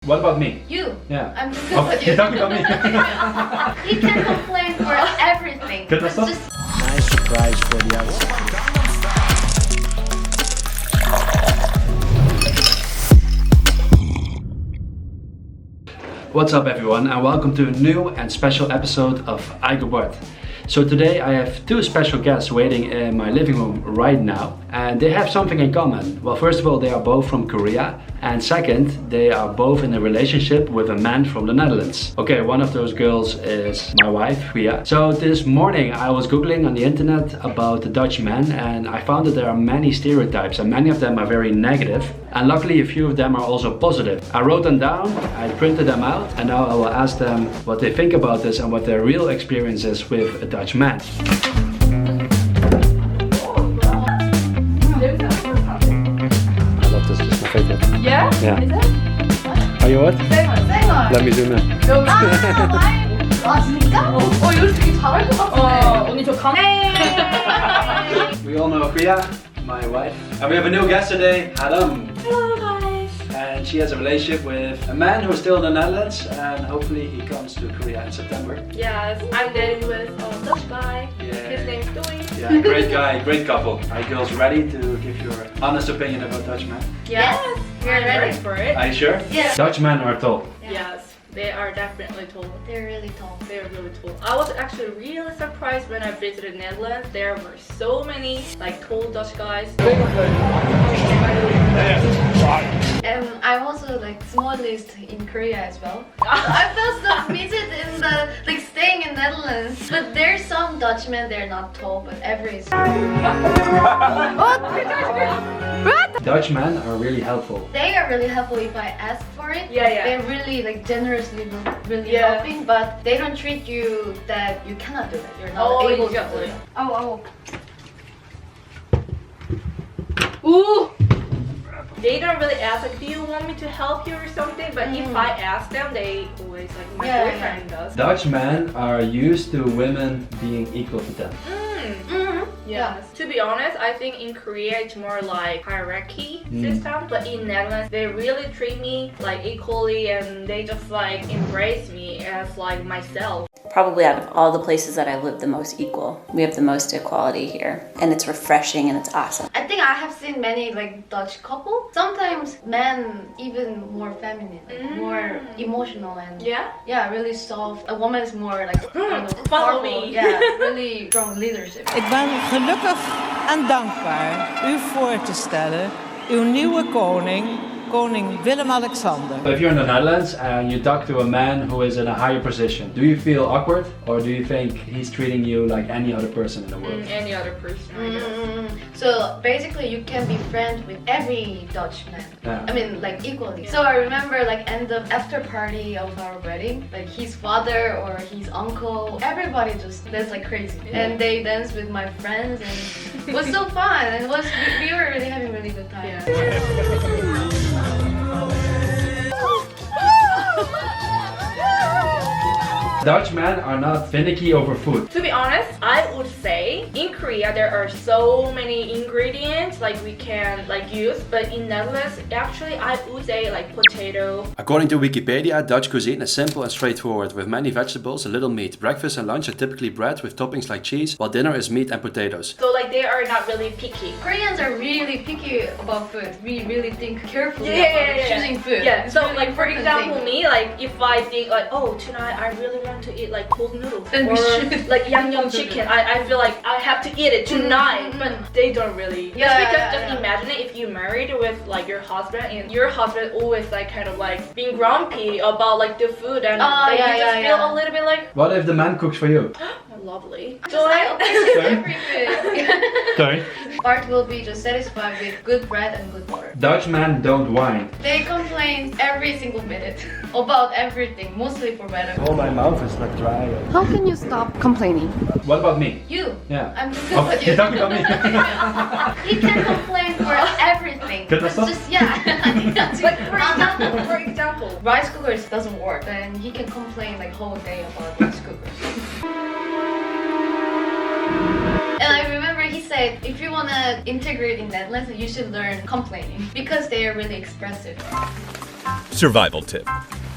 What about me? You. Yeah. I'm talking Oh, about you're you. talking about me. He can complain for everything. Good, It's that's just Nice surprise for the outside. What's up everyone and welcome to a new and special episode of iGoBart. So today I have two special guests waiting in my living room right now and they have something in common. Well, first of all, they are both from Korea and second, they are both in a relationship with a man from the Netherlands. Okay, one of those girls is my wife, Ria. So this morning I was googling on the internet about the Dutch men and I found that there are many stereotypes and many of them are very negative and luckily a few of them are also positive. I wrote them down, I printed them out and now I will ask them what they think about this and what their real experience is with a Dutch man. I love this, it's my favorite. Yeah? Yeah. Is it? Are you what? 쌩얼. Let me zoom in. 아 진짜? 이거 되게 잘할 것 같은데. 언니 저 강. We all know Ria, my wife. And we have a new guest today, Adam. Hello guys. And she has a relationship with a man who's still in the Netherlands and hopefully he comes to Korea in September. Yes, I'm dating with a Dutch guy. Yeah. His name's Doing. Yeah, great guy, great couple. Are you girls ready to give your honest opinion about Dutch men? Yes. We're I'm ready. for it. Are you sure? Yeah. Dutch men are tall. Yes, they are definitely tall. They're really tall. They're really tall. I was actually really surprised when I visited Netherlands. There were so many like tall Dutch guys. And I'm also like smallest in Korea as well. I felt so visit in the like staying in Netherlands. But there's some Dutchmen, they're not tall, but every Dutch men are really helpful. they are really helpful if I ask for it. Yeah. They're really like generously really Yeah. helping, but they don't treat you that you cannot do it. You're not Oh, able to do exactly. it. Oh. Ooh. They don't really ask like, do you want me to help you or something? But if I ask them, they always like my Yeah, boyfriend does. Dutch men are used to women being equal to them. Mm-hmm. Yes. To be honest, I think in Korea it's more like hierarchy system, but in Netherlands they really treat me like equally and they just like embrace me as like myself. Probably out of all the places that I live, the most equal. We have the most equality here, and it's refreshing and it's awesome. I think I have seen many like Dutch couple. Sometimes men even more feminine, like, more emotional and Yeah? really soft. A woman is more like kind of Follow powerful. me. Yeah, really strong leadership. Ik ben gelukkig en dankbaar u voor te stellen, uw nieuwe koning, koning Willem-Alexander. If you're in the Netherlands and you talk to a man who is in a higher position, do you feel awkward or do you think he's treating you like any other person in the world? Any other person, I guess. So basically, you can be friends with every Dutchman. Yeah. I mean, like equally. So I remember, like, end of after party of our wedding, like his father or his uncle, everybody just danced like crazy, and they danced with my friends, and it was so fun. And it was we were really having a really good time. Dutch men are not finicky over food. To be honest, I would say in Korea there are so many ingredients like we can like use, but in Netherlands actually I would say like potato. According to Wikipedia, Dutch cuisine is simple and straightforward, with many vegetables and little meat. Breakfast and lunch are typically bread with toppings like cheese, while dinner is meat and potatoes. So like they are not really picky. Koreans are really picky about food. We really think carefully Yeah. about choosing food. Yeah, It's so really like for important example thing. me, like if I think like, oh tonight I really want to eat like cold noodles Then we or should. like yum chicken, I feel like I have to eat it tonight, but they don't really. Yeah, Just because yeah, just yeah. imagine it if you married with like your husband and your husband always like kind of like being grumpy about like the food and like, you just feel a little bit like What if the man cooks for you? lovely. I always eat every food. Sorry? Bart will be just satisfied with good bread and good water. Dutch men don't whine. They complain every single minute about everything, mostly for better. Oh, my mouth is like dry. How can you stop complaining? What about me? You. Yeah. I'm talking Oh, about you're you. talking about me. He can complain for everything. Good, It's that's just that's Like for example, rice cookers doesn't work, and he can complain like whole day about rice cookers. And I remember he said, if you wanna integrate in Netherlands, you should learn complaining because they are really expressive. Survival tip.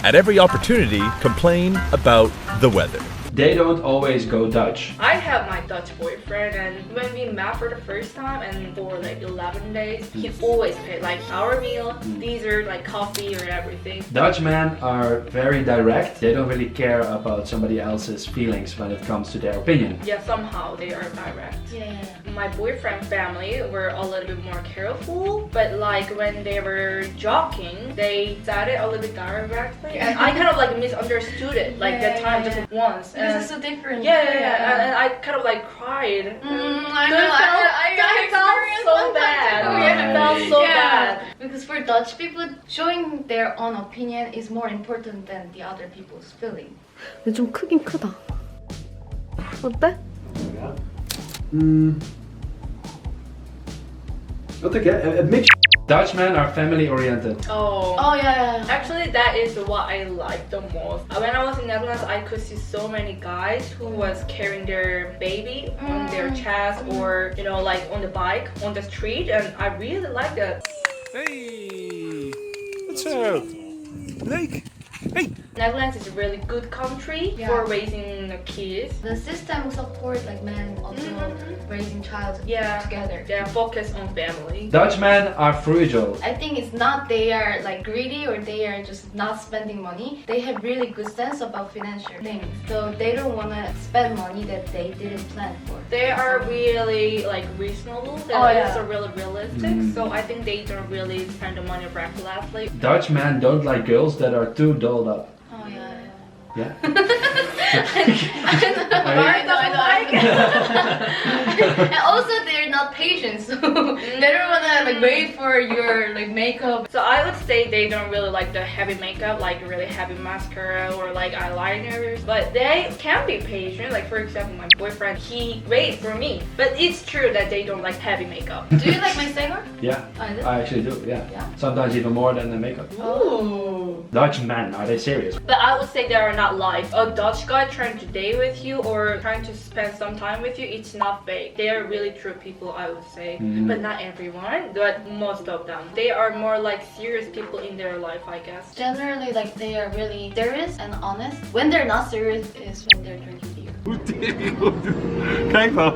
At every opportunity, complain about the weather. They don't always go Dutch. I have my Dutch boyfriend, and when we met for the first time and for like 11 days, he always paid like our meal, dessert, like coffee or everything. Dutch men are very direct. They don't really care about somebody else's feelings when it comes to their opinion. Yeah, somehow they are direct. Yeah. My boyfriend family were a little bit more careful, but like when they were joking, they said it a little bit directly, and I kind of like misunderstood it like that time just once. Because it's so different. Yeah. And I kind of like cried. I know. That felt so bad. It felt so bad. Because for Dutch people, showing their own opinion is more important than the other people's feeling. 근데 좀 크긴 크다. 어때? 어떻게? It makes Dutch men are family oriented. Oh yeah. Actually, that is what I like the most. When I was in Netherlands, I could see so many guys who was carrying their baby on their chest or, you know, like on the bike, on the street, and I really like that. Hey, what's up? Blake. Hey. Netherlands is a really good country for raising the kids. The system support like men also raising child together. They focus on family. Dutch men are frugal. I think it's not they are like greedy or they are just not spending money. They have really good sense about financial things. So they don't want to spend money that they didn't plan for. They are really like reasonable. They're also really realistic. So I think they don't really spend the money recklessly. Dutch men don't like girls that are too dolled up. Oh yeah. Yeah? I know. And also they're not patient, so they don't wanna like wait for your like makeup. So I would say they don't really like the heavy makeup, like really heavy mascara or like eyeliners, but they can be patient. Like for example, my boyfriend, he waits for me, but it's true that they don't like heavy makeup. Do you like my singer? Yeah, Oh, is it? I actually do, yeah. Sometimes even more than the makeup. Oh. Dutch men, are they serious? But I would say they are not like a Dutch guy trying to date with you or trying to spend some time with you. It's not fake. They are really true people, I would say. But not everyone, but most of them. They are more like serious people in their life, I guess. Generally, like they are really serious and honest. When they're not serious is when they're drinking beer. Kijk dan.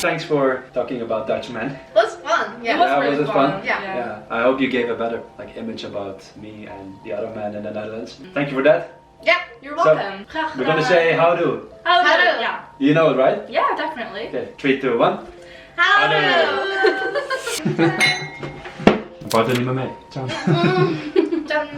Thanks for talking about Dutch men. It was fun. Yeah. Was it fun? Yeah. I hope you gave a better image about me and the other men in the Netherlands. Thank you for that. Yeah, you're welcome. We're gonna say how do. How do? How do? Yeah. You know it, right? Yeah, definitely. Okay, 3, 2, 1. How do? Bart er niet meer mee. Ciao. Dun.